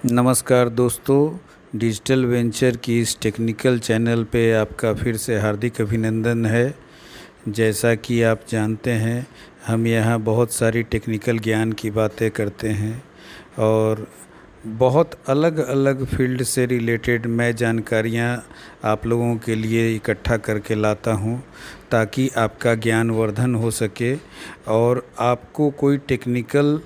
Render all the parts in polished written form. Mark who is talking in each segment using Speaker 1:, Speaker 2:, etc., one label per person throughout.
Speaker 1: नमस्कार दोस्तों, digital venture की इस टेक्निकल चैनल पे आपका फिर से हार्दिक अभिनंदन है। जैसा कि आप जानते हैं, हम यहाँ बहुत सारी टेक्निकल ज्ञान की बातें करते हैं और बहुत अलग अलग फील्ड से रिलेटेड मैं जानकारियाँ आप लोगों के लिए इकट्ठा करके लाता हूँ ताकि आपका ज्ञानवर्धन हो सके और आपको कोई टेक्निकल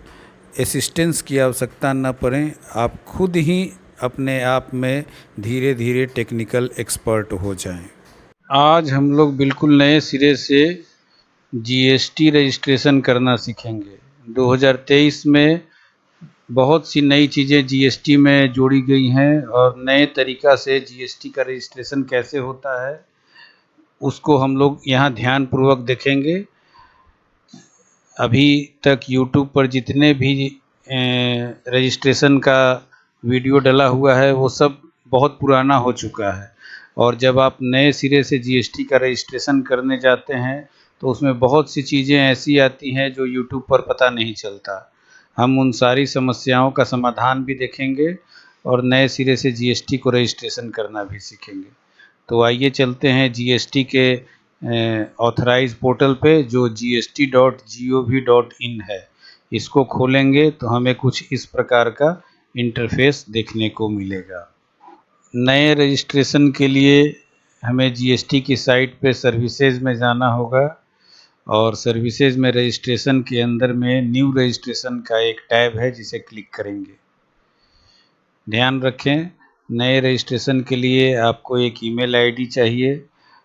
Speaker 1: असिस्टेंस की आवश्यकता न पड़े। आप खुद ही अपने आप में धीरे धीरे टेक्निकल एक्सपर्ट हो जाएं। आज हम लोग बिल्कुल नए सिरे से जीएसटी रजिस्ट्रेशन करना सीखेंगे। 2023 में बहुत सी नई चीज़ें जीएसटी में जोड़ी गई हैं और नए तरीक़ा से जीएसटी का रजिस्ट्रेशन कैसे होता है उसको हम लोग यहाँ ध्यानपूर्वक देखेंगे। अभी तक यूट्यूब पर जितने भी रजिस्ट्रेशन का वीडियो डला हुआ है वो सब बहुत पुराना हो चुका है और जब आप नए सिरे से जीएसटी का रजिस्ट्रेशन करने जाते हैं तो उसमें बहुत सी चीज़ें ऐसी आती हैं जो यूट्यूब पर पता नहीं चलता। हम उन सारी समस्याओं का समाधान भी देखेंगे और नए सिरे से जीएसटी को रजिस्ट्रेशन करना भी सीखेंगे। तो आइए चलते हैं जीएसटी के ऑथराइज पोर्टल पे जो gst.gov.in है। इसको खोलेंगे तो हमें कुछ इस प्रकार का इंटरफेस देखने को मिलेगा। नए रजिस्ट्रेशन के लिए हमें जीएसटी की साइट पे सर्विसेज में जाना होगा और सर्विसेज में रजिस्ट्रेशन के अंदर में न्यू रजिस्ट्रेशन का एक टैब है जिसे क्लिक करेंगे। ध्यान रखें, नए रजिस्ट्रेशन के लिए आपको एक ईमेल आईडी चाहिए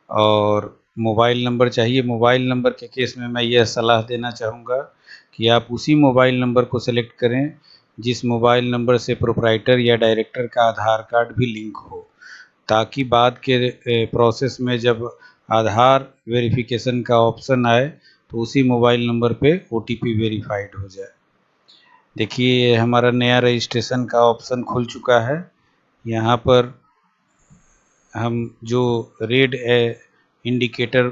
Speaker 1: और मोबाइल नंबर चाहिए। मोबाइल नंबर के केस में मैं यह सलाह देना चाहूँगा कि आप उसी मोबाइल नंबर को सेलेक्ट करें जिस मोबाइल नंबर से प्रोप्राइटर या डायरेक्टर का आधार कार्ड भी लिंक हो, ताकि बाद के प्रोसेस में जब आधार वेरिफिकेशन का ऑप्शन आए तो उसी मोबाइल नंबर पे ओटीपी वेरीफाइड हो जाए। देखिए, हमारा नया रजिस्ट्रेशन का ऑप्शन खुल चुका है। यहाँ पर हम जो रेड इंडिकेटर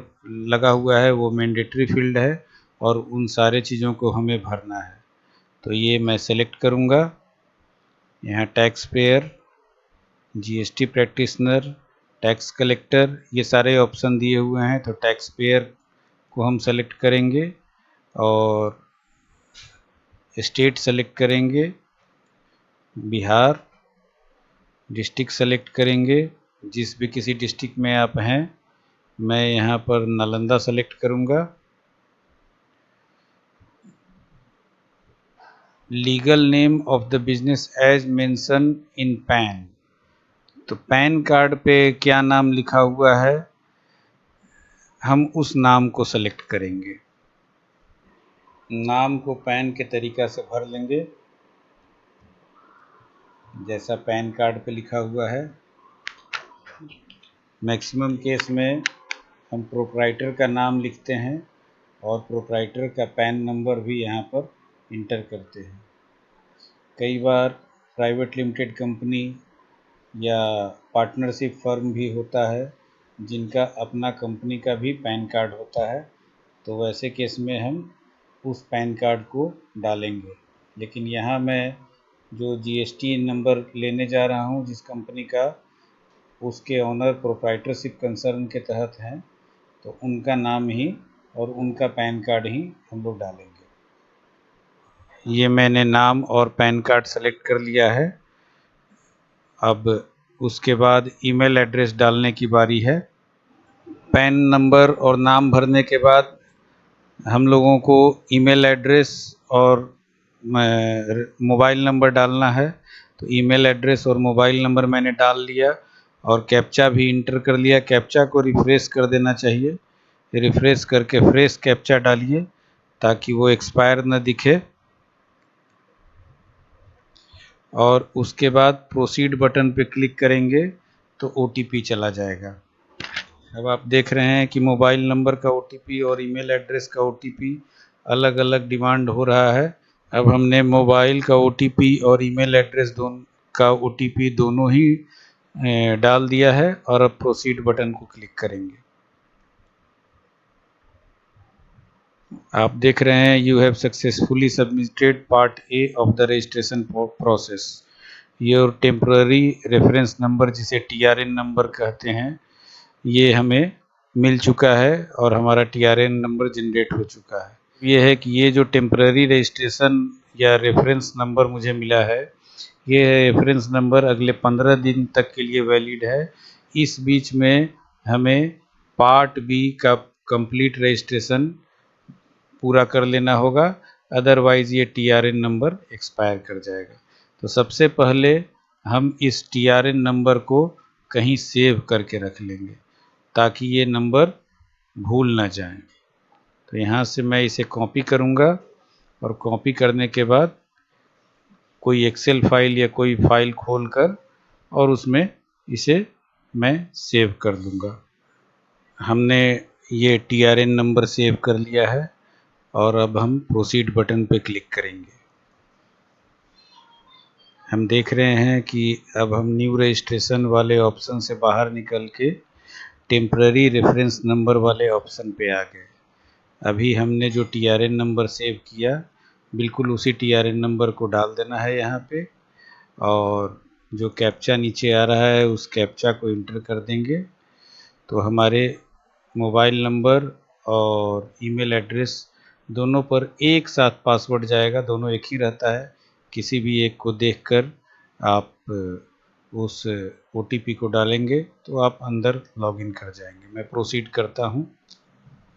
Speaker 1: लगा हुआ है वो मैंडेटरी फील्ड है और उन सारे चीज़ों को हमें भरना है। तो ये मैं सेलेक्ट करूँगा। यहाँ tax payer, GST practitioner, tax collector, ये सारे ऑप्शन दिए हुए हैं। तो टैक्स पेयर को हम सेलेक्ट करेंगे और स्टेट सेलेक्ट करेंगे, बिहार। डिस्ट्रिक्ट सेलेक्ट करेंगे, जिस भी किसी डिस्ट्रिक्ट में आप हैं। मैं यहाँ पर नालंदा सेलेक्ट करूँगा। Legal name of the business as mention in PAN. तो पैन कार्ड पे क्या नाम लिखा हुआ है हम उस नाम को सेलेक्ट करेंगे। नाम को पैन के तरीक़ा से भर लेंगे जैसा पैन कार्ड पे लिखा हुआ है। मैक्सिमम केस में हम प्रोप्राइटर का नाम लिखते हैं और प्रोप्राइटर का पैन नंबर भी यहाँ पर इंटर करते हैं। कई बार प्राइवेट लिमिटेड कंपनी या पार्टनरशिप फर्म भी होता है जिनका अपना कंपनी का भी पैन कार्ड होता है, तो वैसे केस में हम उस पैन कार्ड को डालेंगे। लेकिन यहाँ मैं जो जीएसटी नंबर लेने जा रहा हूँ जिस कंपनी का, उसके ऑनर प्रोप्राइटरशिप कंसर्न के तहत हैं, तो उनका नाम ही और उनका पैन कार्ड ही हम लोग डालेंगे। ये मैंने नाम और पैन कार्ड सेलेक्ट कर लिया है। अब उसके बाद ईमेल एड्रेस डालने की बारी है। पैन नंबर और नाम भरने के बाद हम लोगों को ईमेल एड्रेस और मोबाइल नंबर डालना है। तो ईमेल एड्रेस और मोबाइल नंबर मैंने डाल लिया और कैप्चा भी इंटर कर लिया। कैप्चा को रिफ़्रेश कर देना चाहिए। रिफ़्रेश करके फ्रेश कैप्चा डालिए ताकि वो एक्सपायर न दिखे और उसके बाद प्रोसीड बटन पे क्लिक करेंगे तो ओटीपी चला जाएगा। अब आप देख रहे हैं कि मोबाइल नंबर का ओटीपी और ईमेल एड्रेस का ओटीपी अलग अलग डिमांड हो रहा है। अब हमने मोबाइल का ओटीपी और ईमेल एड्रेस का ओटीपी दोनों ही डाल दिया है और अब प्रोसीड बटन को क्लिक करेंगे। आप देख रहे हैं you have successfully submitted part A of the registration process. Your temporary reference number, जिसे TRN नंबर कहते हैं, ये हमें मिल चुका है और हमारा TRN नंबर जनरेट हो चुका है। ये है कि ये जो टेम्पररी रजिस्ट्रेशन या रेफरेंस नंबर मुझे मिला है, ये रेफरेंस नंबर अगले 15 दिन तक के लिए वैलिड है। इस बीच में हमें पार्ट बी का कंप्लीट रजिस्ट्रेशन पूरा कर लेना होगा, अदरवाइज़ ये TRN नंबर एक्सपायर कर जाएगा। तो सबसे पहले हम इस TRN नंबर को कहीं सेव करके रख लेंगे ताकि ये नंबर भूल ना जाएं। तो यहाँ से मैं इसे कॉपी करूँगा और कॉपी करने के बाद कोई एक्सेल फाइल या कोई फाइल खोलकर और उसमें इसे मैं सेव कर दूँगा। हमने ये TRN नंबर सेव कर लिया है और अब हम प्रोसीड बटन पे क्लिक करेंगे। हम देख रहे हैं कि अब हम न्यू रजिस्ट्रेशन वाले ऑप्शन से बाहर निकल के टेम्पररी रेफरेंस नंबर वाले ऑप्शन पे आ गए। अभी हमने जो TRN नंबर सेव किया, बिल्कुल उसी TRN नंबर को डाल देना है यहाँ पे, और जो कैप्चा नीचे आ रहा है उस कैप्चा को इंटर कर देंगे। तो हमारे मोबाइल नंबर और ईमेल एड्रेस दोनों पर एक साथ पासवर्ड जाएगा, दोनों एक ही रहता है। किसी भी एक को देखकर आप उस OTP को डालेंगे तो आप अंदर लॉगिन कर जाएंगे। मैं प्रोसीड करता हूँ।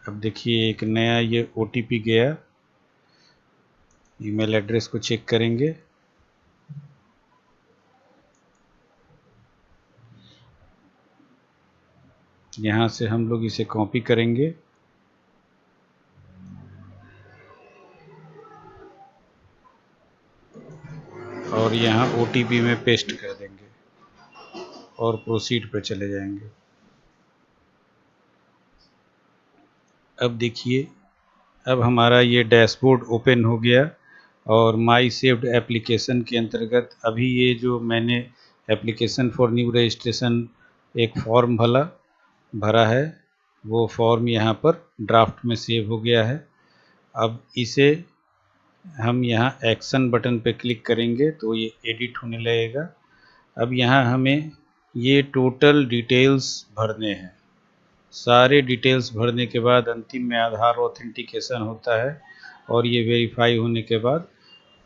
Speaker 1: अब देखिए एक नया ये OTP गया। ईमेल एड्रेस को चेक करेंगे। यहाँ से हम लोग इसे कॉपी करेंगे और यहाँ OTP में पेस्ट कर देंगे और प्रोसीड पर चले जाएंगे। अब देखिए, अब हमारा ये डैशबोर्ड ओपन हो गया और माई सेव्ड एप्लीकेशन के अंतर्गत अभी ये जो मैंने एप्लीकेशन फॉर न्यू रजिस्ट्रेशन एक फॉर्म भरा है, वो फॉर्म यहाँ पर ड्राफ्ट में सेव हो गया है। अब इसे हम यहाँ एक्शन बटन पे क्लिक करेंगे तो ये एडिट होने लगेगा। अब यहाँ हमें ये टोटल डिटेल्स भरने हैं। सारे डिटेल्स भरने के बाद अंतिम में आधार ऑथेंटिकेशन होता है और ये वेरीफाई होने के बाद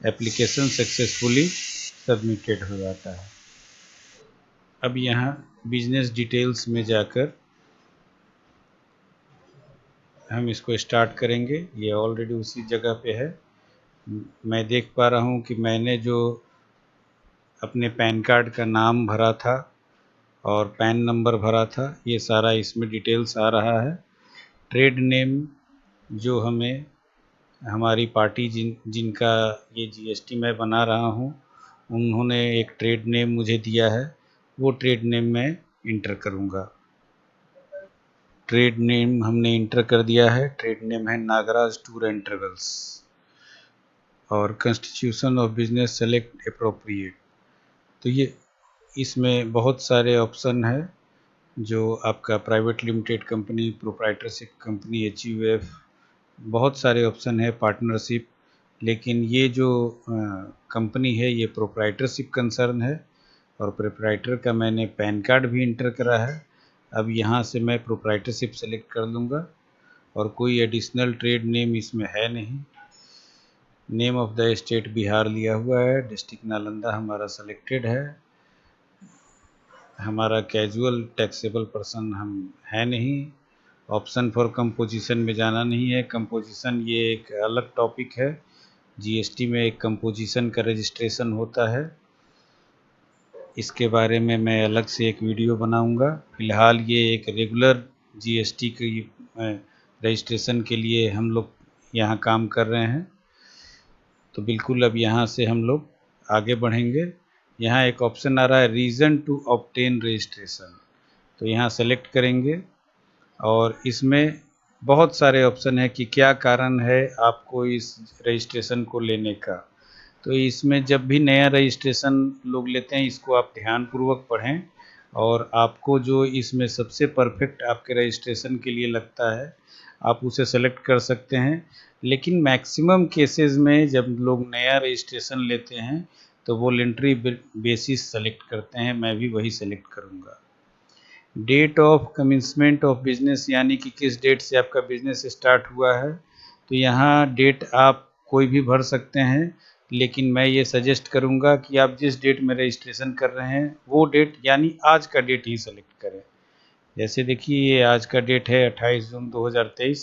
Speaker 1: एप्लीकेशन सक्सेसफुली सबमिटेड हो जाता है। अब यहाँ बिजनेस डिटेल्स में जाकर हम इसको स्टार्ट करेंगे। ये ऑलरेडी उसी जगह पे है। मैं देख पा रहा हूँ कि मैंने जो अपने पैन कार्ड का नाम भरा था और पैन नंबर भरा था, ये सारा इसमें डिटेल्स आ रहा है। ट्रेड नेम जो हमें हमारी पार्टी जिनका ये GST मैं बना रहा हूँ, उन्होंने एक ट्रेड नेम मुझे दिया है, वो ट्रेड नेम मैं इंटर करूँगा। ट्रेड नेम हमने इंटर कर दिया है। ट्रेड नेम है नागराज टूर एंड ट्रेवल्स। और constitution of business select appropriate. तो ये इसमें बहुत सारे ऑप्शन है, जो आपका private limited company, proprietorship company, HUF, बहुत सारे ऑप्शन है, पार्टनरशिप। लेकिन ये जो कंपनी है ये प्रोप्राइटरशिप कंसर्न है और प्रोप्राइटर का मैंने पैन कार्ड भी इंटर करा है। अब यहाँ से मैं प्रोप्राइटरशिप सेलेक्ट कर लूँगा और कोई एडिशनल ट्रेड नेम इसमें है नहीं। Name of the state Bihar लिया हुआ है। डिस्ट्रिक्ट नालंदा हमारा सेलेक्टेड है। हमारा कैजुअल टैक्सेबल पर्सन हम है नहीं। ऑप्शन फॉर कंपोजिशन में जाना नहीं है। कंपोजिशन ये एक अलग टॉपिक है। GST में एक कंपोजिशन का रजिस्ट्रेशन होता है, इसके बारे में मैं अलग से एक वीडियो बनाऊंगा। फ़िलहाल ये एक रेगुलर GST की रजिस्ट्रेशन के लिए हम लोग यहाँ काम कर रहे हैं। तो बिल्कुल अब यहाँ से हम लोग आगे बढ़ेंगे। यहाँ एक ऑप्शन आ रहा है रीज़न टू ऑब्टेन रजिस्ट्रेशन, तो यहाँ सेलेक्ट करेंगे और इसमें बहुत सारे ऑप्शन है कि क्या कारण है आपको इस रजिस्ट्रेशन को लेने का। तो इसमें जब भी नया रजिस्ट्रेशन लोग लेते हैं, इसको आप ध्यानपूर्वक पढ़ें और आपको जो इसमें सबसे परफेक्ट आपके रजिस्ट्रेशन के लिए लगता है आप उसे सेलेक्ट कर सकते हैं। लेकिन मैक्सिमम केसेस में जब लोग नया रजिस्ट्रेशन लेते हैं तो वॉलंटरी बेसिस सेलेक्ट करते हैं, मैं भी वही सेलेक्ट करूँगा। डेट ऑफ कमिंसमेंट ऑफ बिजनेस, यानी कि किस डेट से आपका बिजनेस स्टार्ट हुआ है, तो यहाँ डेट आप कोई भी भर सकते हैं, लेकिन मैं ये सजेस्ट करूँगा कि आप जिस डेट में रजिस्ट्रेशन कर रहे हैं वो डेट यानी आज का डेट ही सेलेक्ट करें। जैसे देखिए ये आज का डेट है 28 जून 2023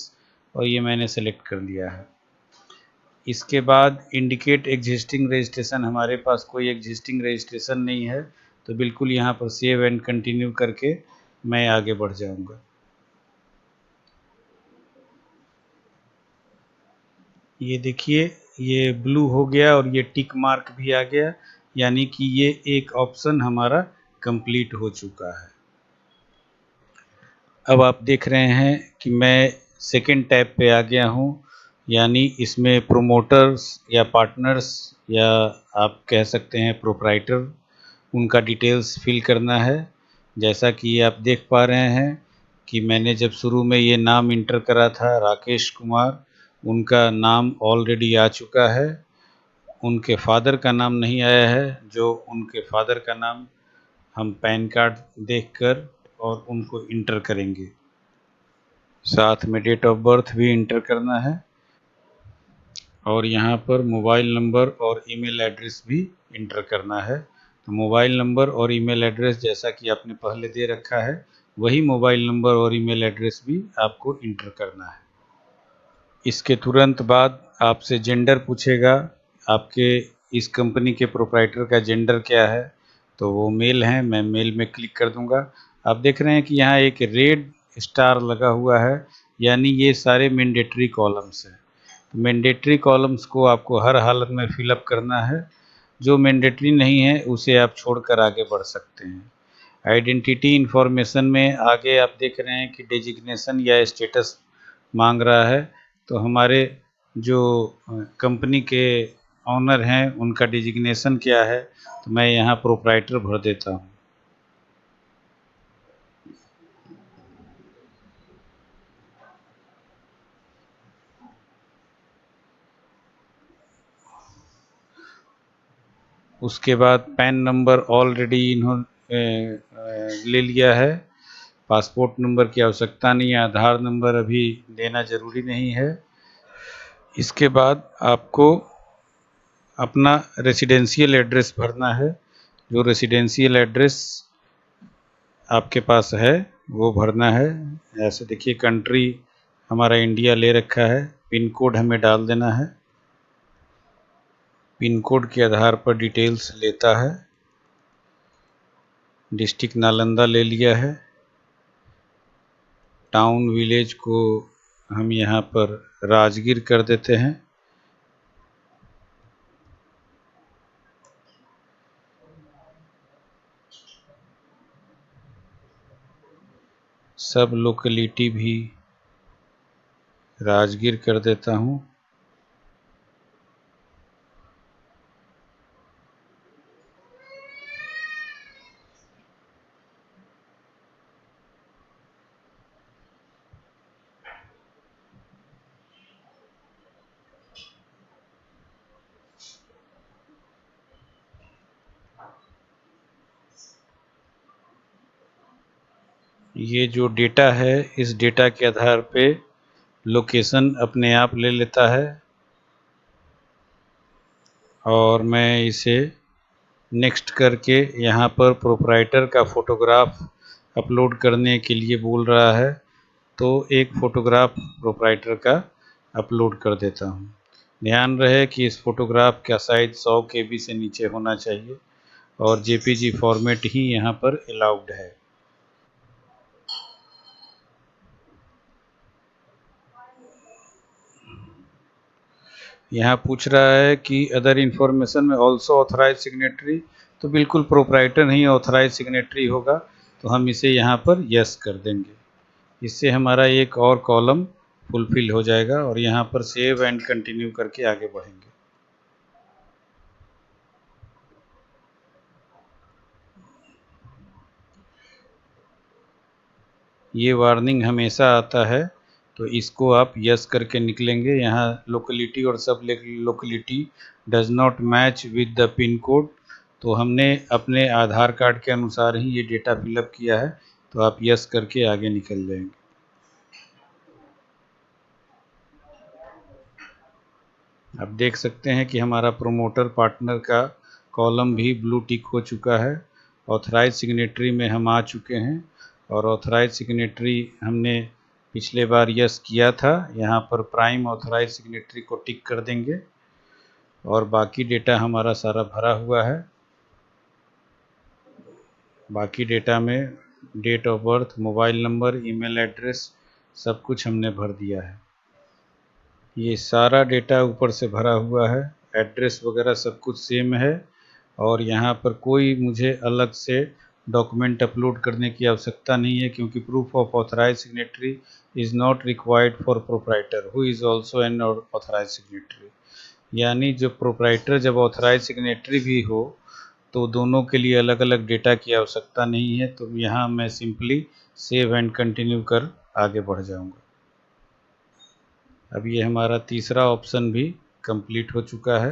Speaker 1: और ये मैंने सेलेक्ट कर लिया है। इसके बाद इंडिकेट एग्जिस्टिंग रजिस्ट्रेशन, हमारे पास कोई एग्जिस्टिंग रजिस्ट्रेशन नहीं है, तो बिल्कुल यहाँ पर सेव एंड कंटिन्यू करके मैं आगे बढ़ जाऊँगा। ये देखिए ये ब्लू हो गया और ये टिक मार्क भी आ गया, यानी कि ये एक ऑप्शन हमारा कंप्लीट हो चुका है। अब आप देख रहे हैं कि मैं सेकंड टैब पे आ गया हूँ, यानी इसमें प्रोमोटर्स या पार्टनर्स या आप कह सकते हैं प्रोप्राइटर, उनका डिटेल्स फिल करना है। जैसा कि आप देख पा रहे हैं कि मैंने जब शुरू में ये नाम इंटर करा था राकेश कुमार, उनका नाम ऑलरेडी आ चुका है। उनके फादर का नाम नहीं आया है, जो उनके फादर का नाम हम पैन कार्ड देखकर और उनको इंटर करेंगे। साथ में डेट ऑफ बर्थ भी इंटर करना है और यहाँ पर मोबाइल नंबर और ईमेल एड्रेस भी इंटर करना है। तो मोबाइल नंबर और ईमेल एड्रेस जैसा कि आपने पहले दे रखा है, वही मोबाइल नंबर और ईमेल एड्रेस भी आपको इंटर करना है। इसके तुरंत बाद आपसे जेंडर पूछेगा, आपके इस कंपनी के प्रोप्राइटर का जेंडर क्या है, तो वो मेल है, मैं मेल में क्लिक कर दूंगा। आप देख रहे हैं कि यहाँ एक रेड स्टार लगा हुआ है, यानी ये सारे मैंडेटरी कॉलम्स हैं। मैंडेटरी कॉलम्स को आपको हर हालत में फिलअप करना है, जो मैंडेटरी नहीं है उसे आप छोड़कर आगे बढ़ सकते हैं। आइडेंटिटी इंफॉर्मेशन में आगे आप देख रहे हैं कि डेजिग्नेशन या स्टेटस मांग रहा है, तो हमारे जो कंपनी के ऑनर हैं उनका डेजिग्नेशन क्या है, तो मैं यहाँ प्रोप्राइटर भर देता हूँ। उसके बाद पैन नंबर ऑलरेडी इन्होंने ले लिया है, पासपोर्ट नंबर की आवश्यकता नहीं है, आधार नंबर अभी देना ज़रूरी नहीं है। इसके बाद आपको अपना रेसिडेंशियल एड्रेस भरना है, जो रेसिडेंशियल एड्रेस आपके पास है वो भरना है। ऐसे देखिए कंट्री हमारा इंडिया ले रखा है, पिन कोड हमें डाल देना है, पिन कोड के आधार पर डिटेल्स लेता है। डिस्ट्रिक्ट नालंदा ले लिया है, टाउन विलेज को हम यहाँ पर राजगीर कर देते हैं। सब लोकेलिटी भी राजगीर कर देता हूँ। ये जो डेटा है इस डेटा के आधार पे लोकेशन अपने आप ले लेता है और मैं इसे नेक्स्ट करके यहाँ पर प्रोप्राइटर का फ़ोटोग्राफ अपलोड करने के लिए बोल रहा है, तो एक फ़ोटोग्राफ प्रोप्राइटर का अपलोड कर देता हूँ। ध्यान रहे कि इस फ़ोटोग्राफ का साइज 100 KB से नीचे होना चाहिए और JPG फॉर्मेट ही यहाँ पर अलाउड है। यहाँ पूछ रहा है कि अदर इन्फॉर्मेशन में ऑल्सो ऑथराइज सिग्नेटरी, तो बिल्कुल प्रोप्राइटर नहीं ऑथराइज सिग्नेटरी होगा, तो हम इसे यहाँ पर यस कर देंगे। इससे हमारा एक और कॉलम फुलफिल हो जाएगा और यहाँ पर सेव एंड कंटिन्यू करके आगे बढ़ेंगे। ये वार्निंग हमेशा आता है, तो इसको आप यस करके निकलेंगे। यहाँ लोकेलिटी और सब locality does not match with the pin code, तो हमने अपने आधार कार्ड के अनुसार ही ये डेटा फिलअप किया है, तो आप यस करके आगे निकल जाएंगे। आप देख सकते हैं कि हमारा प्रोमोटर पार्टनर का कॉलम भी ब्लू टिक हो चुका है। ऑथराइज सिग्नेटरी में हम आ चुके हैं और ऑथराइज सिग्नेटरी हमने पिछले बार यस किया था। यहाँ पर प्राइम ऑथराइज सिग्नेटरी को टिक कर देंगे और बाकी डेटा हमारा सारा भरा हुआ है। बाकी डेटा में date of birth, mobile number, email address सब कुछ हमने भर दिया है। ये सारा डेटा ऊपर से भरा हुआ है, एड्रेस वगैरह सब कुछ सेम है और यहाँ पर कोई मुझे अलग से डॉक्यूमेंट अपलोड करने की आवश्यकता नहीं है, क्योंकि proof of authorise signatory is not required for proprietor who is also an authorise signatory. यानी जो प्रोप्राइटर जब ऑथराइज सिग्नेटरी भी हो तो दोनों के लिए अलग अलग डेटा की आवश्यकता नहीं है। तो यहाँ मैं सिंपली सेव एंड कंटिन्यू कर आगे बढ़ जाऊँगा। अब ये हमारा तीसरा ऑप्शन भी कंप्लीट हो चुका है।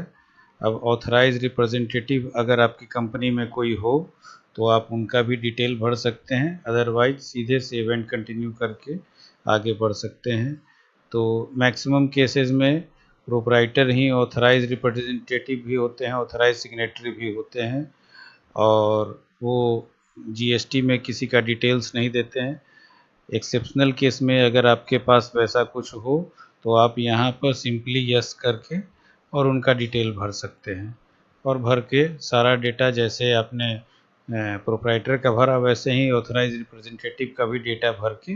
Speaker 1: अब ऑथराइज रिप्रेजेंटेटिव अगर आपकी कंपनी में कोई हो तो आप उनका भी डिटेल भर सकते हैं, अदरवाइज सीधे सेव एंड कंटिन्यू करके आगे बढ़ सकते हैं। तो मैक्सिमम केसेस में प्रोप्राइटर ही ऑथराइज रिप्रेजेंटेटिव भी होते हैं, ऑथराइज सिग्नेटरी भी होते हैं और वो जीएसटी में किसी का डिटेल्स नहीं देते हैं। एक्सेप्शनल केस में अगर आपके पास वैसा कुछ हो तो आप यहाँ पर सिंपली यस करके और उनका डिटेल भर सकते हैं और भर के सारा डेटा जैसे आपने प्रोप्राइटर का भरा वैसे ही ऑथराइज रिप्रेजेंटेटिव का भी डेटा भर के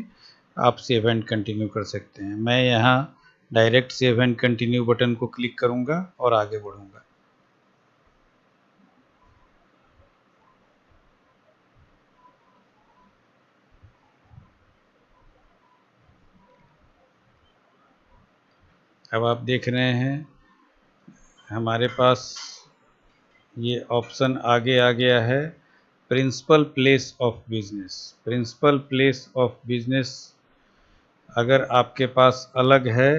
Speaker 1: आप सेव एंड कंटिन्यू कर सकते हैं। मैं यहाँ direct save and continue button को क्लिक करूँगा और आगे बढ़ूँगा। अब आप देख रहे हैं हमारे पास ये ऑप्शन आगे आ गया है, principal place of business. Principal place of business अगर आपके पास अलग है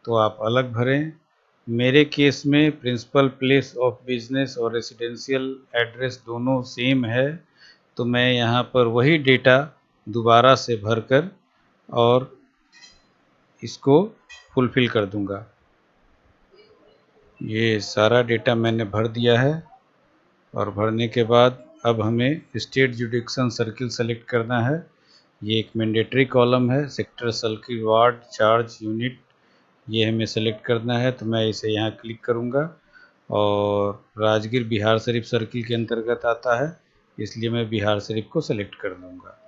Speaker 1: तो आप अलग भरें। मेरे केस में प्रिंसिपल प्लेस ऑफ बिजनेस और रेसिडेंशियल एड्रेस दोनों सेम है, तो मैं यहाँ पर वही डेटा दोबारा से भरकर और इसको फुलफ़िल कर दूंगा। ये सारा डेटा मैंने भर दिया है और भरने के बाद अब हमें स्टेट जुडिक्शन सर्किल सेलेक्ट करना है। ये एक मैंडेटरी कॉलम है, sector, circle, ward, charge, unit, ये हमें सेलेक्ट करना है। तो मैं इसे यहाँ क्लिक करूँगा और राजगीर बिहार शरीफ सर्किल के अंतर्गत आता है, इसलिए मैं बिहार शरीफ को सेलेक्ट कर दूँगा।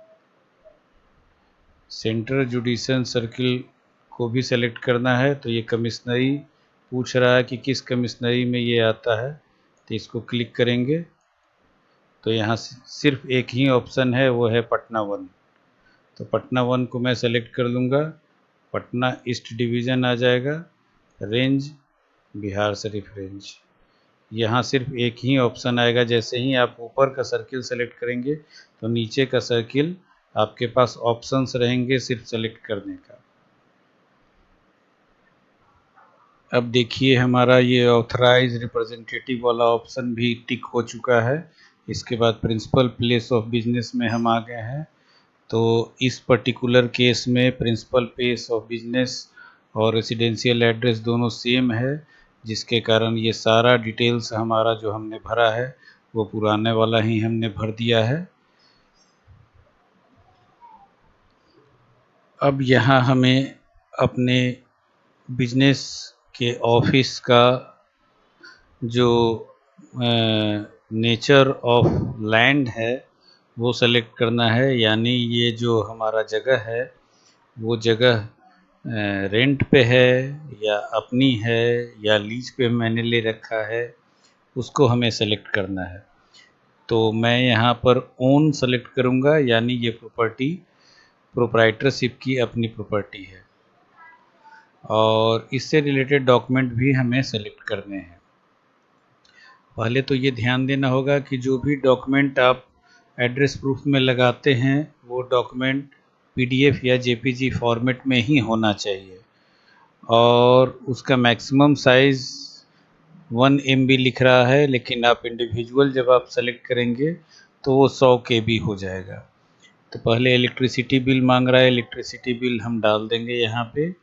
Speaker 1: सेंट्रल जुडिशियल सर्किल को भी सेलेक्ट करना है, तो ये कमिश्नरी पूछ रहा है कि किस कमिश्नरी में ये आता है, तो इसको क्लिक करेंगे तो यहाँ सिर्फ एक ही ऑप्शन है, वो है पटना 1। तो पटना 1 को मैं सेलेक्ट कर लूँगा। पटना ईस्ट डिवीज़न आ जाएगा, रेंज बिहार शरीफ रेंज। यहाँ सिर्फ एक ही ऑप्शन आएगा। जैसे ही आप ऊपर का सर्किल सेलेक्ट करेंगे तो नीचे का सर्किल आपके पास ऑप्शंस रहेंगे सिर्फ सेलेक्ट करने का। अब देखिए हमारा ये ऑथराइज रिप्रेजेंटेटिव वाला ऑप्शन भी टिक हो चुका है। इसके बाद प्रिंसिपल प्लेस ऑफ बिजनेस में हम आ गए हैं। तो इस पर्टिकुलर केस में प्रिंसिपल प्लेस ऑफ बिजनेस और रेसिडेंशियल एड्रेस दोनों सेम है, जिसके कारण ये सारा डिटेल्स हमारा जो हमने भरा है वो पुराने वाला ही हमने भर दिया है। अब यहाँ हमें अपने बिजनेस के ऑफिस का जो नेचर ऑफ लैंड है वो सेलेक्ट करना है। यानी ये जो हमारा जगह है वो जगह रेंट पे है या अपनी है या लीज पे मैंने ले रखा है, उसको हमें सेलेक्ट करना है। तो मैं यहाँ पर ओन सेलेक्ट करूँगा, यानी ये प्रॉपर्टी प्रोप्राइटरशिप की अपनी प्रॉपर्टी है और इससे रिलेटेड डॉक्यूमेंट भी हमें सेलेक्ट करने हैं। पहले तो ये ध्यान देना होगा कि जो भी डॉक्यूमेंट आप एड्रेस प्रूफ में लगाते हैं वो डॉक्यूमेंट PDF या JPG फॉर्मेट में ही होना चाहिए और उसका मैक्सिमम साइज़ 1 MB लिख रहा है, लेकिन आप इंडिविजुअल जब आप सेलेक्ट करेंगे तो वो 100 KB हो जाएगा। तो पहले इलेक्ट्रिसिटी बिल मांग रहा है, इलेक्ट्रिसिटी बिल हम डाल देंगे यहाँ पे।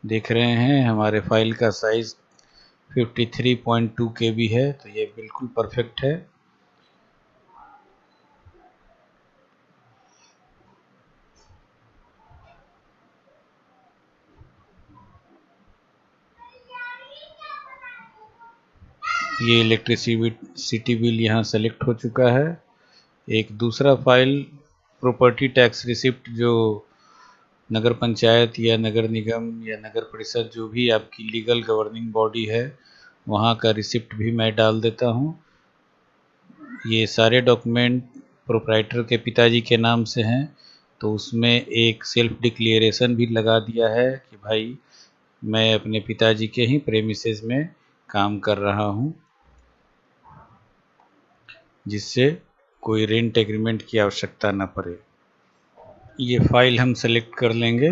Speaker 1: देख रहे हैं हमारे फाइल का साइज़ 53.2 KB है, तो ये बिल्कुल परफेक्ट है। ये इलेक्ट्रिसिटी बिल यहाँ सेलेक्ट हो चुका है। एक दूसरा फाइल प्रॉपर्टी टैक्स रिसिप्ट, जो नगर पंचायत या नगर निगम या नगर परिषद जो भी आपकी लीगल गवर्निंग बॉडी है वहाँ का रिसिप्ट भी मैं डाल देता हूँ। ये सारे डॉक्यूमेंट प्रोप्राइटर के पिताजी के नाम से हैं, तो उसमें एक सेल्फ डिक्लेरेशन भी लगा दिया है कि भाई मैं अपने पिताजी के ही प्रेमिसेस में काम कर रहा हूँ, जिससे कोई रेंट एग्रीमेंट की आवश्यकता न पड़े। ये फाइल हम सेलेक्ट कर लेंगे।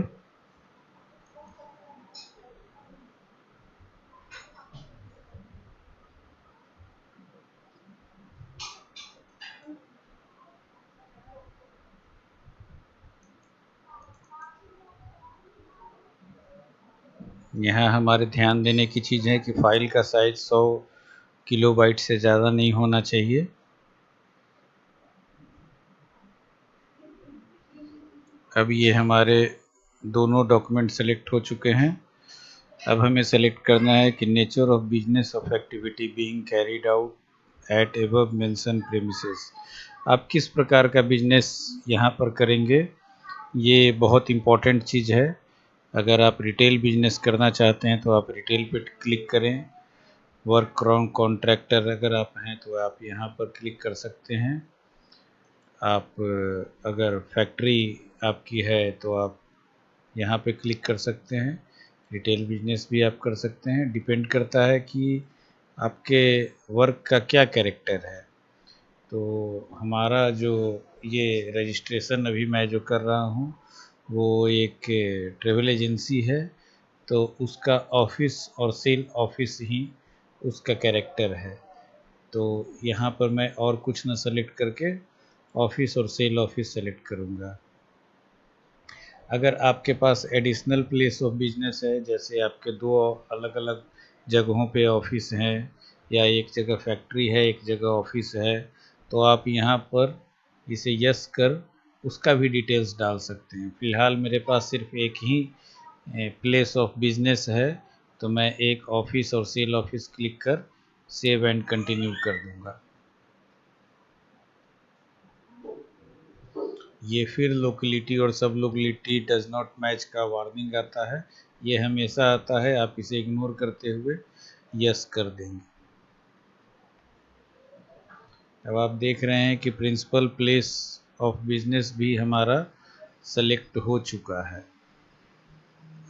Speaker 1: यहाँ हमारे ध्यान देने की चीज़ है कि फ़ाइल का साइज़ 100 किलोबाइट से ज़्यादा नहीं होना चाहिए। अब ये हमारे दोनों डॉक्यूमेंट सेलेक्ट हो चुके हैं। अब हमें सेलेक्ट करना है कि nature of business of activity being carried out at above mention premises. आप किस प्रकार का बिजनेस यहाँ पर करेंगे, ये बहुत इम्पोर्टेंट चीज़ है। अगर आप रिटेल बिजनेस करना चाहते हैं तो आप रिटेल पे क्लिक करें। वर्क कॉन्ट्रैक्टर अगर आप हैं तो आप यहाँ पर क्लिक कर सकते हैं। आप अगर फैक्ट्री आपकी है तो आप यहाँ पे क्लिक कर सकते हैं। रिटेल बिजनेस भी आप कर सकते हैं, डिपेंड करता है कि आपके वर्क का क्या कैरेक्टर है। तो हमारा जो ये रजिस्ट्रेशन अभी मैं जो कर रहा हूँ वो एक ट्रेवल एजेंसी है, तो उसका ऑफिस और सेल ऑफिस ही उसका कैरेक्टर है। तो यहाँ पर मैं और कुछ ना सेलेक्ट करके ऑफिस और सेल ऑफिस सेलेक्ट करूँगा। अगर आपके पास एडिशनल प्लेस ऑफ बिजनेस है, जैसे आपके दो अलग अलग जगहों पे ऑफिस हैं या एक जगह फैक्ट्री है एक जगह ऑफिस है, तो आप यहाँ पर इसे यस कर उसका भी डिटेल्स डाल सकते हैं। फ़िलहाल मेरे पास सिर्फ एक ही प्लेस ऑफ बिजनेस है, तो मैं एक ऑफिस और सेल ऑफिस क्लिक कर सेव एंड कंटिन्यू कर दूंगा। ये फिर लोकेलिटी और सब लोकेलिटी डज नॉट मैच का वार्निंग आता है। ये हमेशा आता है, आप इसे इग्नोर करते हुए यस कर देंगे। अब आप देख रहे हैं कि प्रिंसिपल प्लेस ऑफ बिजनेस भी हमारा सेलेक्ट हो चुका है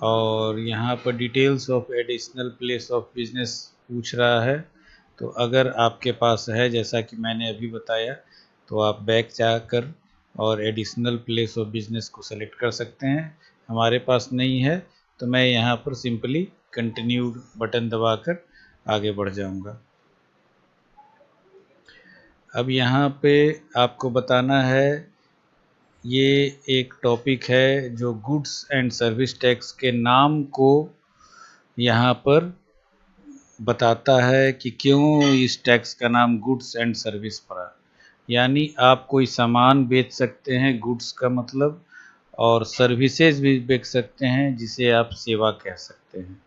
Speaker 1: और यहाँ पर details of additional place of business पूछ रहा है। तो अगर आपके पास है, जैसा कि मैंने अभी बताया, तो आप बैक जाकर और एडिशनल प्लेस ऑफ बिजनेस को सेलेक्ट कर सकते हैं। हमारे पास नहीं है तो मैं यहाँ पर सिंपली कंटिन्यू बटन दबाकर आगे बढ़ जाऊँगा। अब यहाँ पे आपको बताना है, ये एक टॉपिक है जो गुड्स एंड सर्विस टैक्स के नाम को यहाँ पर बताता है कि क्यों इस टैक्स का नाम गुड्स एंड सर्विस पड़ा। यानी आप कोई सामान बेच सकते हैं, गुड्स का मतलब, और सर्विसेज भी बेच सकते हैं जिसे आप सेवा कह सकते हैं।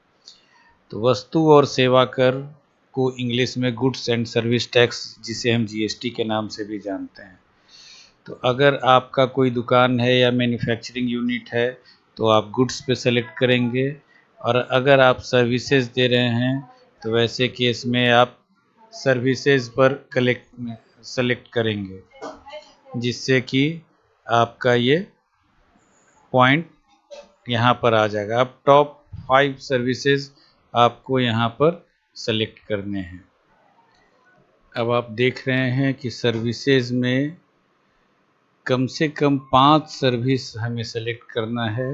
Speaker 1: तो वस्तु और सेवा कर को इंग्लिश में गुड्स एंड सर्विस टैक्स, जिसे हम GST के नाम से भी जानते हैं। तो अगर आपका कोई दुकान है या मैन्युफैक्चरिंग यूनिट है तो आप गुड्स पे सेलेक्ट करेंगे, और अगर आप सर्विसेज दे रहे हैं तो वैसे केस में आप सर्विसेज पर सेलेक्ट करेंगे, जिससे कि आपका ये पॉइंट यहाँ पर आ जाएगा। अब टॉप 5 सर्विसेज आपको यहाँ पर सेलेक्ट करने हैं। अब आप देख रहे हैं कि सर्विसेज में कम से कम 5 सर्विस हमें सेलेक्ट करना है।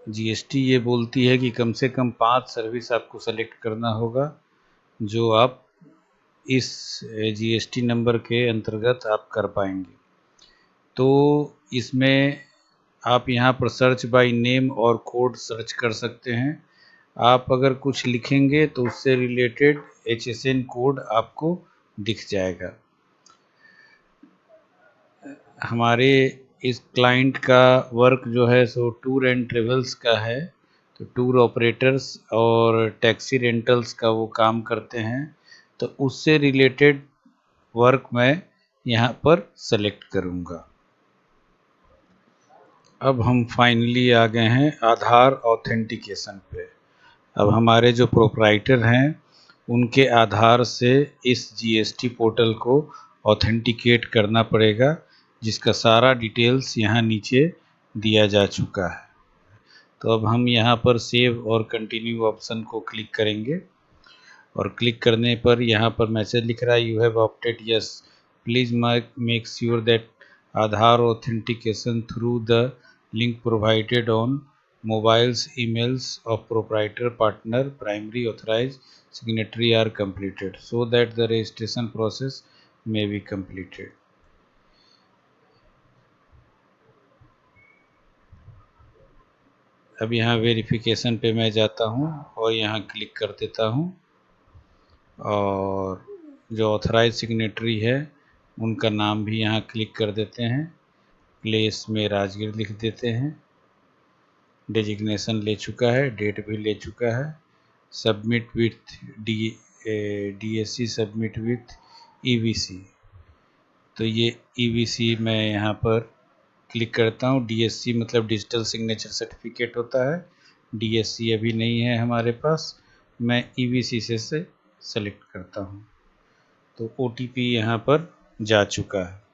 Speaker 1: जीएसटी ये बोलती है कि कम से कम 5 सर्विस आपको सेलेक्ट करना होगा, जो आप इस जीएसटी नंबर के अंतर्गत आप कर पाएंगे। तो इसमें आप यहाँ पर सर्च बाय नेम और कोड सर्च कर सकते हैं। आप अगर कुछ लिखेंगे तो उससे रिलेटेड HSN कोड आपको दिख जाएगा। हमारे इस क्लाइंट का वर्क जो है सो टूर एंड ट्रेवल्स का है, तो टूर ऑपरेटर्स और टैक्सी रेंटल्स का वो काम करते हैं, तो उससे रिलेटेड वर्क मैं यहाँ पर सेलेक्ट करूँगा। अब हम फाइनली आ गए हैं आधार ऑथेंटिकेशन पे। अब हमारे जो प्रोप्राइटर हैं उनके आधार से इस जीएसटी पोर्टल को ऑथेंटिकेट करना पड़ेगा, जिसका सारा डिटेल्स यहाँ नीचे दिया जा चुका है। तो अब हम यहाँ पर सेव और कंटिन्यू ऑप्शन को क्लिक करेंगे और क्लिक करने पर यहाँ पर मैसेज लिख रहा है you have opted yes, please make sure that Aadhaar authentication through the link provided on mobiles emails of proprietor partner primary authorized signatory are completed so that the registration process may be completed। अब यहाँ verification पे मैं जाता हूँ और यहाँ click कर देता हूँ और जो ऑथराइज सिग्नेटरी है उनका नाम भी यहाँ क्लिक कर देते हैं। प्लेस में राजगीर लिख देते हैं। डेजिग्नेशन ले चुका है, डेट भी ले चुका है। Submit with DSC submit with EVC, तो ये EVC मैं यहाँ पर क्लिक करता हूँ। DSC मतलब डिजिटल सिग्नेचर सर्टिफिकेट होता है, DSC अभी नहीं है हमारे पास, मैं EVC से सेलेक्ट करता हूँ। तो OTP यहाँ पर जा चुका है।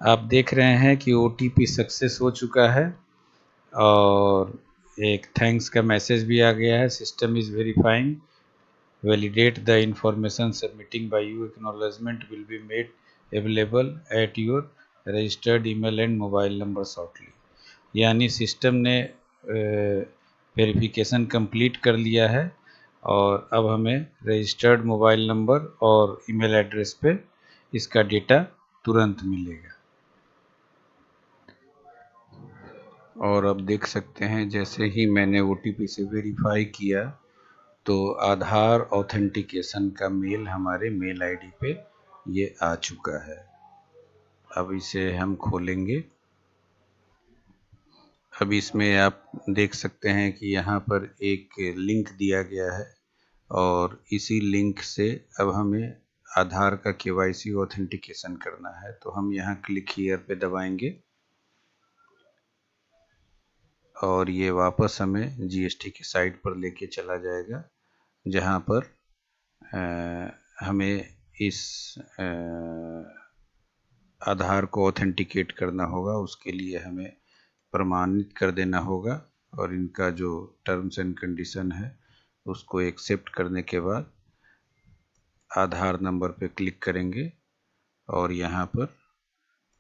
Speaker 1: आप देख रहे हैं कि OTP सक्सेस हो चुका है और एक थैंक्स का मैसेज भी आ गया है। System is verifying, validate the information submitting by you, acknowledgement will be made available at your registered email and mobile number shortly. यानी सिस्टम ने वेरिफिकेशन कंप्लीट कर लिया है और अब हमें रजिस्टर्ड मोबाइल नंबर और ईमेल एड्रेस पे इसका डेटा तुरंत मिलेगा। और अब देख सकते हैं जैसे ही मैंने OTP से वेरीफाई किया तो आधार ऑथेंटिकेशन का मेल हमारे मेल आईडी पे ये आ चुका है। अब इसे हम खोलेंगे। अब इसमें आप देख सकते हैं कि यहाँ पर एक लिंक दिया गया है और इसी लिंक से अब हमें आधार का KYC ऑथेंटिकेशन करना है। तो हम यहाँ क्लिक हियर पे दबाएंगे और ये वापस हमें जीएसटी की साइट पर लेके चला जाएगा, जहाँ पर हमें इस आधार को ऑथेंटिकेट करना होगा। उसके लिए हमें प्रमाणित कर देना होगा और इनका जो टर्म्स एंड कंडीशन है उसको एक्सेप्ट करने के बाद आधार नंबर पे क्लिक करेंगे और यहाँ पर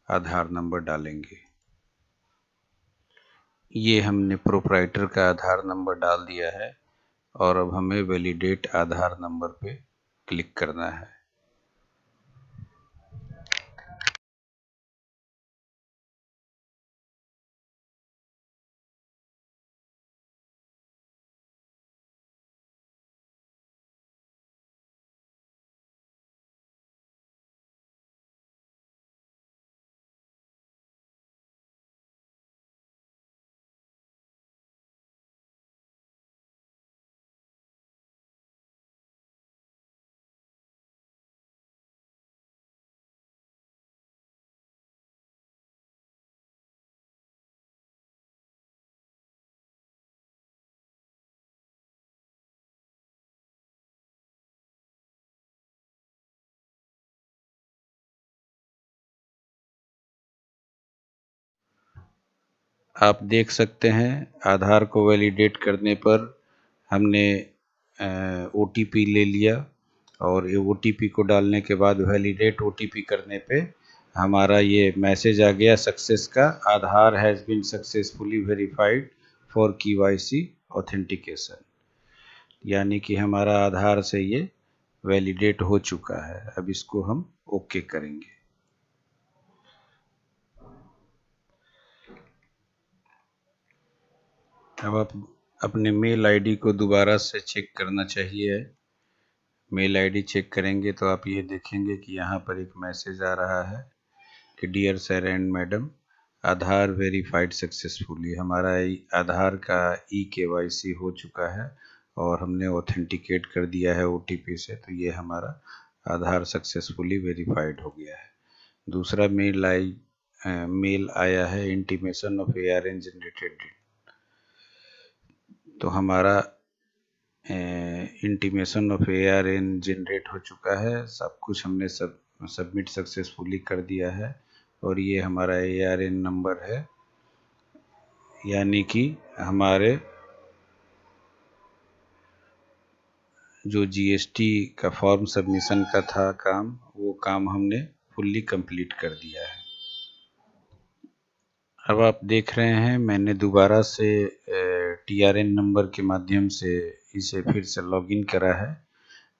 Speaker 1: आधार नंबर डालेंगे। ये हमने प्रोप्राइटर का आधार नंबर डाल दिया है और अब हमें वैलिडेट आधार नंबर पे क्लिक करना है। आप देख सकते हैं आधार को वैलिडेट करने पर हमने OTP ले लिया और ये OTP को डालने के बाद वैलिडेट OTP करने पे हमारा ये मैसेज आ गया सक्सेस का, Aadhaar has been successfully verified for KYC authentication, यानी कि हमारा आधार से ये वैलिडेट हो चुका है। अब इसको हम ओके करेंगे। अब आप अपने मेल आईडी को दोबारा से चेक करना चाहिए। मेल आईडी चेक करेंगे तो आप ये देखेंगे कि यहाँ पर एक मैसेज आ रहा है कि dear sir and madam, Aadhaar verified successfully, हमारा आधार का KYC हो चुका है और हमने ऑथेंटिकेट कर दिया है OTP से, तो ये हमारा आधार सक्सेसफुली वेरीफाइड हो गया है। दूसरा मेल आया है इंटीमेशन ऑफ ARN जनरेटेड, तो हमारा इंटीमेशन ऑफ ARN जनरेट हो चुका है, सब कुछ हमने सबमिट सक्सेसफुली कर दिया है और ये हमारा ARN नंबर है, यानी कि हमारे जो GST का फॉर्म सबमिशन का था काम, वो काम हमने फुल्ली कंप्लीट कर दिया है। अब आप देख रहे हैं मैंने दोबारा से TRN नंबर के माध्यम से इसे फिर से लॉगिन करा है।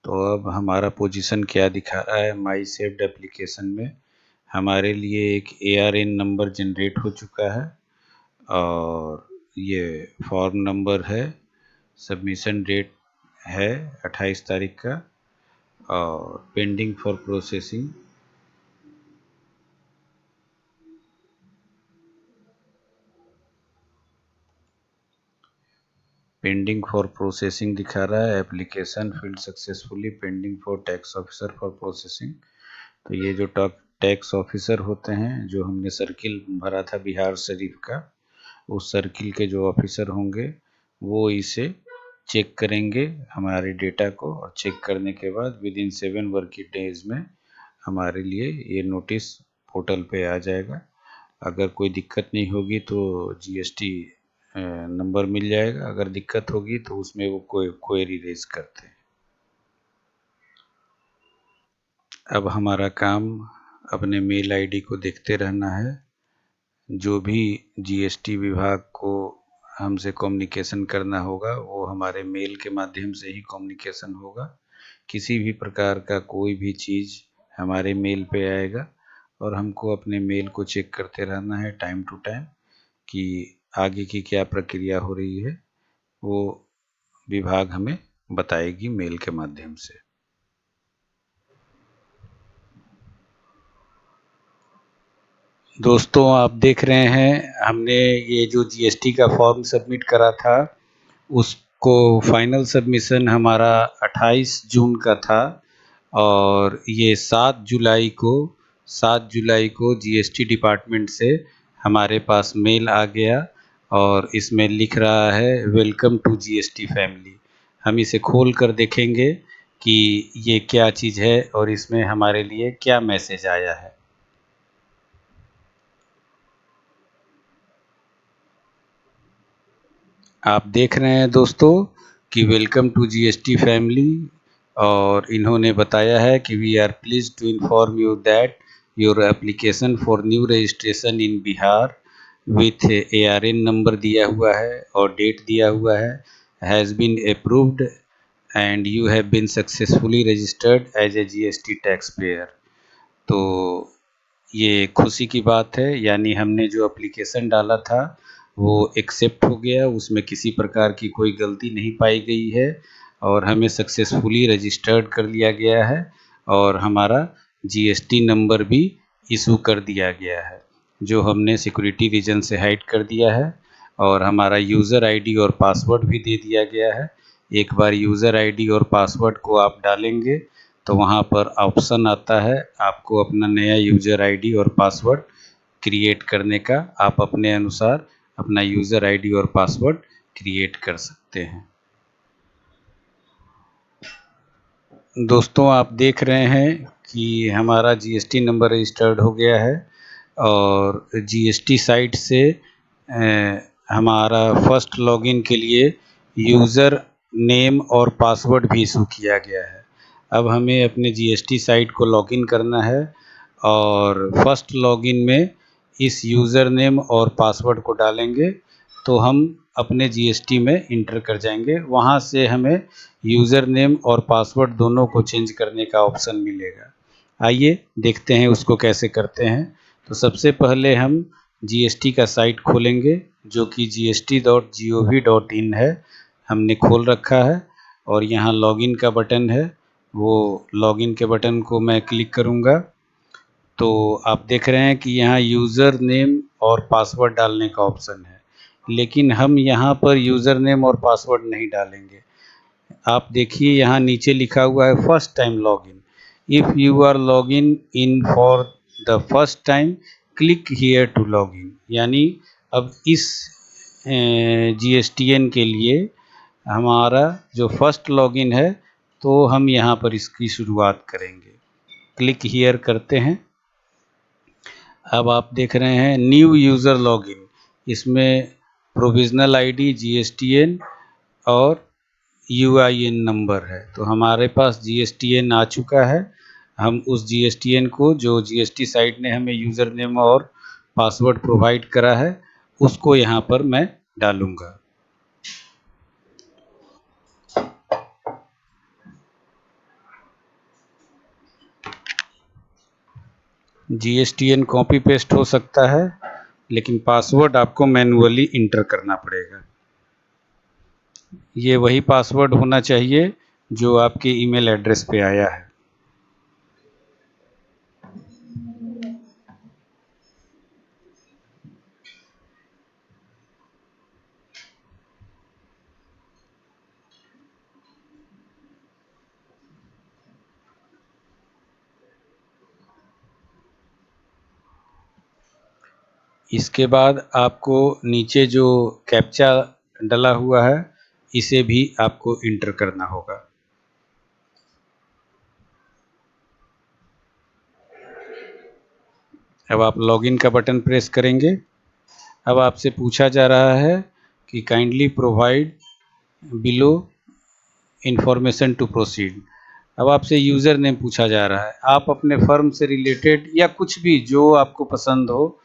Speaker 1: तो अब हमारा पोजीशन क्या दिखा रहा है, माई सेव्ड एप्लीकेशन में हमारे लिए एक ARN नंबर जनरेट हो चुका है और ये फॉर्म नंबर है, सबमिशन डेट है 28 तारीख का और पेंडिंग फॉर प्रोसेसिंग दिखा रहा है। Application field successfully pending for tax officer for processing. तो ये जो टैक्स ऑफिसर होते हैं, जो हमने सर्किल भरा था बिहार शरीफ का, उस सर्किल के जो ऑफिसर होंगे वो इसे चेक करेंगे हमारे डेटा को, और चेक करने के बाद विदिन 7 वर्किंग डेज में हमारे लिए ये नोटिस पोर्टल पे आ जाएगा। अगर कोई दिक्कत नहीं होगी तो GST नंबर मिल जाएगा, अगर दिक्कत होगी तो उसमें वो कोई क्वेरी रेज करते हैं। अब हमारा काम अपने मेल आईडी को देखते रहना है। जो भी GST विभाग को हमसे कम्युनिकेशन करना होगा वो हमारे मेल के माध्यम से ही कम्युनिकेशन होगा। किसी भी प्रकार का कोई भी चीज़ हमारे मेल पे आएगा और हमको अपने मेल को चेक करते रहना है टाइम टू टाइम कि आगे की क्या प्रक्रिया हो रही है, वो विभाग हमें बताएगी मेल के माध्यम से। दोस्तों आप देख रहे हैं हमने ये जो GST का फॉर्म सबमिट करा था उसको फाइनल सबमिशन हमारा 28 जून का था और ये 7 जुलाई को GST डिपार्टमेंट से हमारे पास मेल आ गया और इसमें लिख रहा है वेलकम टू GST फैमिली। हम इसे खोल कर देखेंगे कि ये क्या चीज़ है और इसमें हमारे लिए क्या मैसेज आया है। आप देख रहे हैं दोस्तों कि वेलकम टू GST फैमिली, और इन्होंने बताया है कि we are please to inform you that your application for new registration in Bihar with ARN number दिया हुआ है और डेट दिया हुआ है, has been approved and you have been successfully registered as a GST tax payer. तो ये खुशी की बात है, यानी हमने जो एप्लीकेशन डाला था वो एक्सेप्ट हो गया, उसमें किसी प्रकार की कोई गलती नहीं पाई गई है और हमें सक्सेसफुली रजिस्टर्ड कर लिया गया है और हमारा GST नंबर भी इशू कर दिया गया है, जो हमने सिक्योरिटी रीजन से हाइड कर दिया है, और हमारा यूज़र आईडी और पासवर्ड भी दे दिया गया है। एक बार यूज़र आईडी और पासवर्ड को आप डालेंगे तो वहाँ पर ऑप्शन आता है आपको अपना नया यूज़र आईडी और पासवर्ड क्रिएट करने का। आप अपने अनुसार अपना यूज़र आईडी और पासवर्ड क्रिएट कर सकते हैं। दोस्तों आप देख रहे हैं कि हमारा GST नंबर रजिस्टर्ड हो गया है और GST साइट से हमारा फर्स्ट लॉगिन के लिए यूज़र नेम और पासवर्ड भी इशू किया गया है। अब हमें अपने जीएसटी साइट को लॉगिन करना है और फर्स्ट लॉगिन में इस यूज़र नेम और पासवर्ड को डालेंगे तो हम अपने जीएसटी में इंटर कर जाएंगे। वहाँ से हमें यूज़र नेम और पासवर्ड दोनों को चेंज करने का ऑप्शन मिलेगा। आइए देखते हैं उसको कैसे करते हैं। तो सबसे पहले हम जीएसटी का साइट खोलेंगे जो कि gst.gov.in है, हमने खोल रखा है और यहाँ लॉगिन का बटन है, वो लॉगिन के बटन को मैं क्लिक करूँगा तो आप देख रहे हैं कि यहाँ यूज़र नेम और पासवर्ड डालने का ऑप्शन है, लेकिन हम यहाँ पर यूज़र नेम और पासवर्ड नहीं डालेंगे। आप देखिए यहाँ नीचे लिखा हुआ है first time login. If you are login in for the first time click here to login. यानी अब इस GSTN के लिए हमारा जो फर्स्ट लॉगिन है तो हम यहाँ पर इसकी शुरुआत करेंगे। क्लिक हियर करते हैं। अब आप देख रहे हैं न्यू यूज़र लॉगिन, इसमें प्रोविज़नल आईडी GSTN और UIN नंबर है। तो हमारे पास GSTN आ चुका है। हम उस GSTN को जो GST साइट ने हमें यूज़र नेम और पासवर्ड प्रोवाइड करा है उसको यहाँ पर मैं डालूँगा। GSTN कॉपी पेस्ट हो सकता है, लेकिन पासवर्ड आपको मैन्युअली इंटर करना पड़ेगा। ये वही पासवर्ड होना चाहिए जो आपके ईमेल एड्रेस पे आया है। इसके बाद आपको नीचे जो कैप्चा डला हुआ है इसे भी आपको इंटर करना होगा। अब आप लॉगिन का बटन प्रेस करेंगे। अब आपसे पूछा जा रहा है कि kindly provide below information to proceed. अब आपसे यूज़र नेम पूछा जा रहा है। आप अपने फर्म से रिलेटेड या कुछ भी जो आपको पसंद हो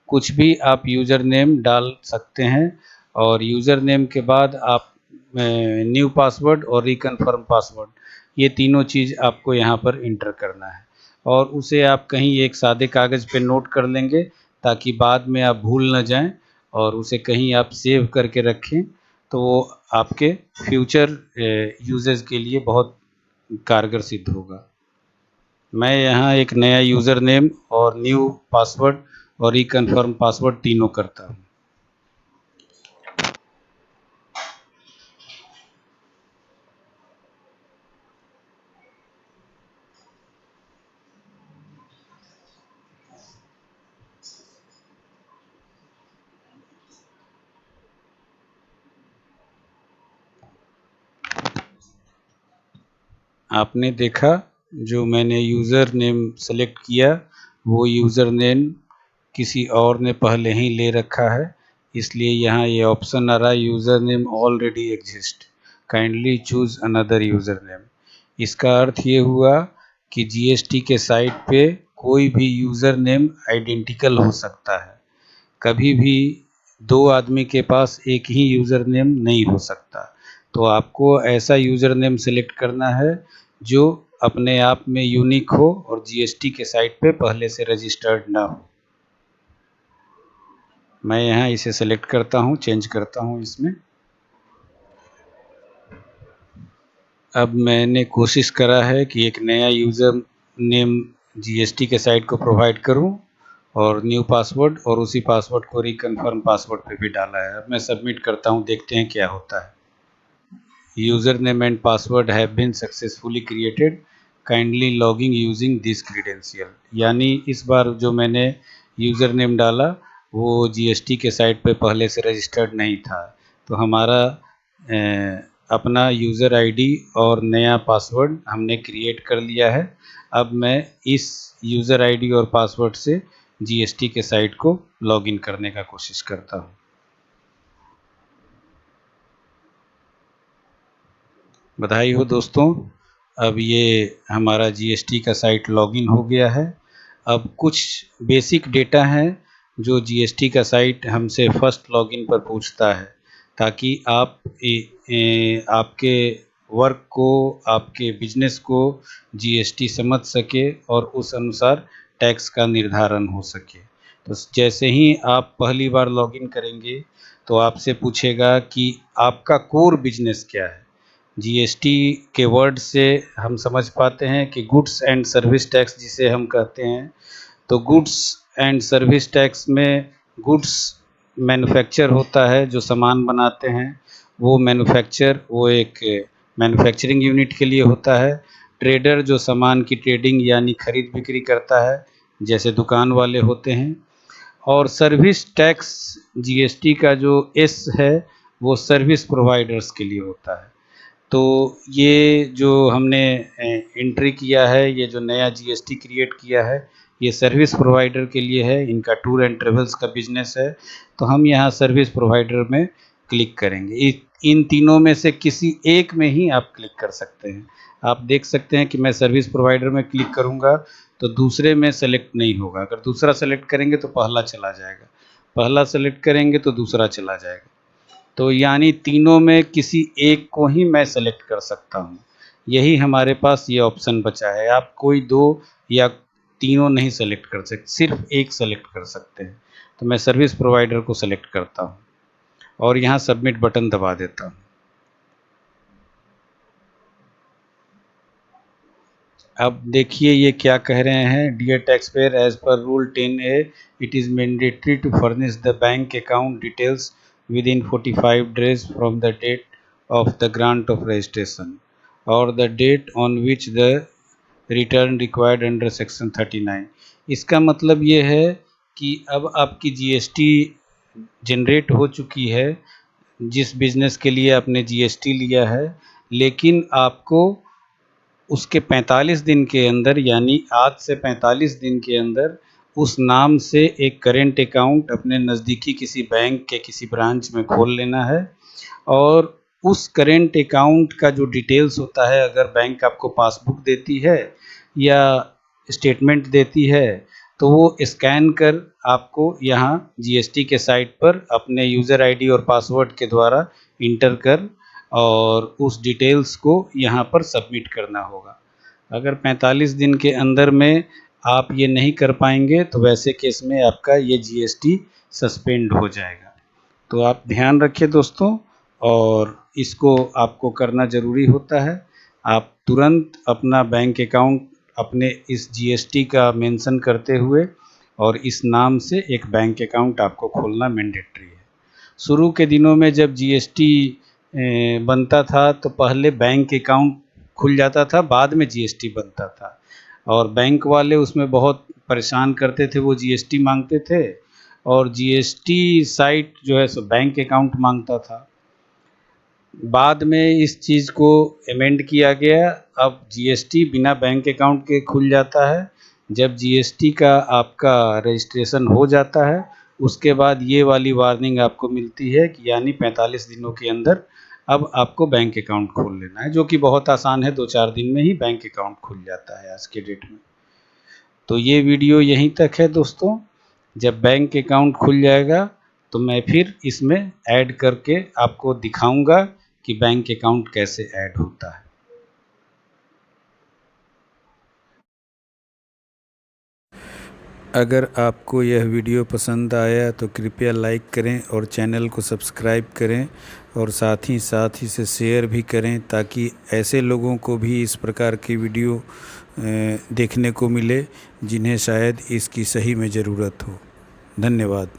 Speaker 1: कुछ भी आप यूज़र नेम डाल सकते हैं और यूज़र नेम के बाद आप न्यू पासवर्ड और रिकन्फर्म पासवर्ड ये तीनों चीज़ आपको यहाँ पर इंटर करना है और उसे आप कहीं एक सादे कागज़ पे नोट कर लेंगे ताकि बाद में आप भूल न जाएं और उसे कहीं आप सेव करके रखें तो वो आपके फ्यूचर यूजेस के लिए बहुत कारगर सिद्ध होगा। मैं यहाँ एक नया यूज़र नेम और न्यू पासवर्ड और रिकन्फर्म पासवर्ड तीनों करता हूँ। आपने देखा जो मैंने यूज़र नेम सेलेक्ट किया वो यूज़र नेम किसी और ने पहले ही ले रखा है, इसलिए यहाँ ये ऑप्शन आ रहा है user name already exist, kindly choose another user name. इसका अर्थ ये हुआ कि जीएसटी के साइट पे कोई भी यूज़र नेम आइडेंटिकल हो सकता है। कभी भी दो आदमी के पास एक ही यूज़र नेम नहीं हो सकता, तो आपको ऐसा यूज़र नेम सेलेक्ट करना है जो अपने आप में यूनिक हो और जीएसटी के साइट पे पहले से रजिस्टर्ड ना हो। मैं यहाँ इसे सेलेक्ट करता हूँ, चेंज करता हूँ इसमें। अब मैंने कोशिश करा है कि एक नया यूज़र नेम जीएसटी के साइट को प्रोवाइड करूँ और न्यू पासवर्ड और उसी पासवर्ड को रिकन्फर्म पासवर्ड पे भी डाला है। अब मैं सबमिट करता हूँ, देखते हैं क्या होता है। User name and password have been successfully created, kindly logging using this credential. यानी इस बार जो मैंने यूज़र नेम डाला वो जीएसटी के साइट पे पहले से रजिस्टर्ड नहीं था, तो हमारा अपना यूज़र आईडी और नया पासवर्ड हमने क्रिएट कर लिया है। अब मैं इस यूज़र आईडी और पासवर्ड से जीएसटी के साइट को लॉगिन करने का कोशिश करता हूँ। बधाई हो दोस्तों, अब ये हमारा जीएसटी का साइट लॉगिन हो गया है। अब कुछ बेसिक डेटा हैं जो जीएसटी का साइट हमसे फर्स्ट लॉगिन पर पूछता है, ताकि आप आपके वर्क को, आपके बिजनेस को जीएसटी समझ सके और उस अनुसार टैक्स का निर्धारण हो सके। तो जैसे ही आप पहली बार लॉगिन करेंगे तो आपसे पूछेगा कि आपका कोर बिजनेस क्या है। जीएसटी के वर्ड से हम समझ पाते हैं कि गुड्स एंड सर्विस टैक्स जिसे हम कहते हैं, तो गुड्स एंड सर्विस टैक्स में गुड्स मैन्युफैक्चर होता है, जो सामान बनाते हैं वो एक मैन्युफैक्चरिंग यूनिट के लिए होता है। ट्रेडर जो सामान की ट्रेडिंग यानी खरीद बिक्री करता है, जैसे दुकान वाले होते हैं। और सर्विस टैक्स जीएसटी का जो एस है वो सर्विस प्रोवाइडर्स के लिए होता है। तो ये जो हमने एंट्री किया है, ये जो नया जीएसटी क्रिएट किया है, ये सर्विस प्रोवाइडर के लिए है। इनका टूर एंड ट्रेवल्स का बिजनेस है, तो हम यहाँ सर्विस प्रोवाइडर में क्लिक करेंगे। इन तीनों में से किसी एक में ही आप क्लिक कर सकते हैं। आप देख सकते हैं कि मैं सर्विस प्रोवाइडर में क्लिक करूँगा तो दूसरे में सेलेक्ट नहीं होगा। अगर दूसरा सेलेक्ट करेंगे तो पहला चला जाएगा, पहला सेलेक्ट करेंगे तो दूसरा चला जाएगा। तो यानी तीनों में किसी एक को ही मैं सेलेक्ट कर सकता हूँ। यही हमारे पास ये ऑप्शन बचा है। आप कोई दो या तीनों नहीं सेलेक्ट कर सकते, सिर्फ एक सेलेक्ट कर सकते हैं। तो मैं सर्विस प्रोवाइडर को सेलेक्ट करता हूँ और यहाँ सबमिट बटन दबा देता हूँ। अब देखिए ये क्या कह रहे हैं, dear tax payer, as per rule 10A it is mandatory to furnish the bank account details within 45 days from the date of the grant of registration or the date on which the return required under section 39। इसका मतलब ये है कि अब आपकी GST generate हो चुकी है, जिस बिज़नेस के लिए आपने जीएसटी लिया है, लेकिन आपको उसके 45 दिन के अंदर, यानी आज से 45 दिन के अंदर उस नाम से एक करेंट अकाउंट अपने नज़दीकी किसी बैंक के किसी ब्रांच में खोल लेना है। और उस करेंट अकाउंट का जो डिटेल्स होता है, अगर बैंक आपको पासबुक देती है या स्टेटमेंट देती है, तो वो स्कैन कर आपको यहाँ जीएसटी के साइट पर अपने यूज़र आईडी और पासवर्ड के द्वारा इंटर कर और उस डिटेल्स को यहाँ पर सबमिट करना होगा। अगर 45 दिन के अंदर में आप ये नहीं कर पाएंगे तो वैसे केस में आपका ये जीएसटी सस्पेंड हो जाएगा। तो आप ध्यान रखिए दोस्तों, और इसको आपको करना ज़रूरी होता है। आप तुरंत अपना बैंक अकाउंट अपने इस जीएसटी का मेंशन करते हुए और इस नाम से एक बैंक अकाउंट आपको खोलना मैंडेटरी है। शुरू के दिनों में जब जीएसटी बनता था तो पहले बैंक अकाउंट खुल जाता था, बाद में जीएसटी बनता था, और बैंक वाले उसमें बहुत परेशान करते थे, वो जीएसटी मांगते थे और जीएसटी साइट जो है सो बैंक अकाउंट मांगता था। बाद में इस चीज़ को अमेंड किया गया, अब जीएसटी बिना बैंक अकाउंट के खुल जाता है। जब जीएसटी का आपका रजिस्ट्रेशन हो जाता है उसके बाद ये वाली वार्निंग आपको मिलती है कि यानी 45 दिनों के अंदर अब आपको बैंक अकाउंट खोल लेना है, जो कि बहुत आसान है, 2-4 दिन में ही बैंक अकाउंट खुल जाता है आज के डेट में। तो ये वीडियो यहीं तक है दोस्तों। जब बैंक अकाउंट खुल जाएगा तो मैं फिर इसमें ऐड करके आपको दिखाऊंगा कि बैंक अकाउंट कैसे ऐड होता है।
Speaker 2: अगर आपको यह वीडियो पसंद आया तो कृपया लाइक करें और चैनल को सब्सक्राइब करें और साथ ही इसे शेयर भी करें, ताकि ऐसे लोगों को भी इस प्रकार की वीडियो देखने को मिले जिन्हें शायद इसकी सही में ज़रूरत हो। धन्यवाद।